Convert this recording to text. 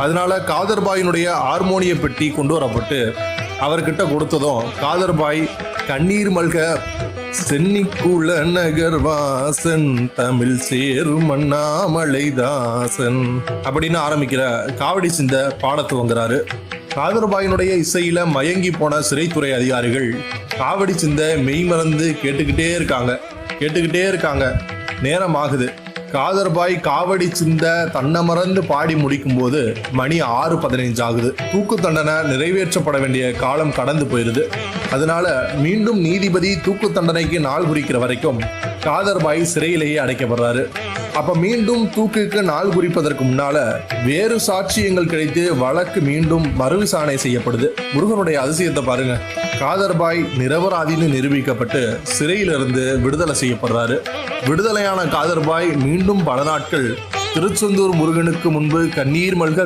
அதனால காதர்பாயினுடைய ஹார்மோனிய பெட்டி கொண்டு வரப்பட்டு அவர்கிட்ட கொடுத்ததும் காதர்பாய் கண்ணீர் மல்க சென்னிக்குள்ள நகர்வாசன் தமிழ் சேரும் அண்ணாமலைதாசன் அப்படின்னு ஆரம்பிக்கிற காவடி சிந்த பாட துவங்குறாரு. காதர்பாயினுடைய இசையில மயங்கி போன சிறைத்துறை அதிகாரிகள் காவடி சிந்த மெய்மறந்து கேட்டுக்கிட்டே இருக்காங்க. நேரம் ஆகுது. காதர்பாய் காவடி சிந்த தன்னை மறந்து பாடி முடிக்கும் போது மணி 6:15 ஆகுது. தூக்கு தண்டனை நிறைவேற்றப்பட வேண்டிய காலம் கடந்து போயிருது. அதனால மீண்டும் நீதிபதி தூக்கு தண்டனைக்கு நாள் குறிக்கிற வரைக்கும் காதர்பாய் சிறையிலேயே அடைக்கப்படுறாரு. அப்ப மீண்டும் தூக்குக்கு நாள் குறிப்பதற்கு முன்னால வேறு சாட்சியங்கள் கிடைத்து வழக்கு மீண்டும் மறுவிசாரணை செய்யப்படுது. முருகனுடைய அதிசயத்தை பாருங்க. காதர்பாய் நிரபராதின்னு நிரூபிக்கப்பட்டு சிறையிலிருந்து விடுதலை செய்யப்படுறாரு. விடுதலையான காதர்பாய் மீண்டும் பல நாட்கள் திருச்செந்தூர் முருகனுக்கு முன்பு கண்ணீர் மல்க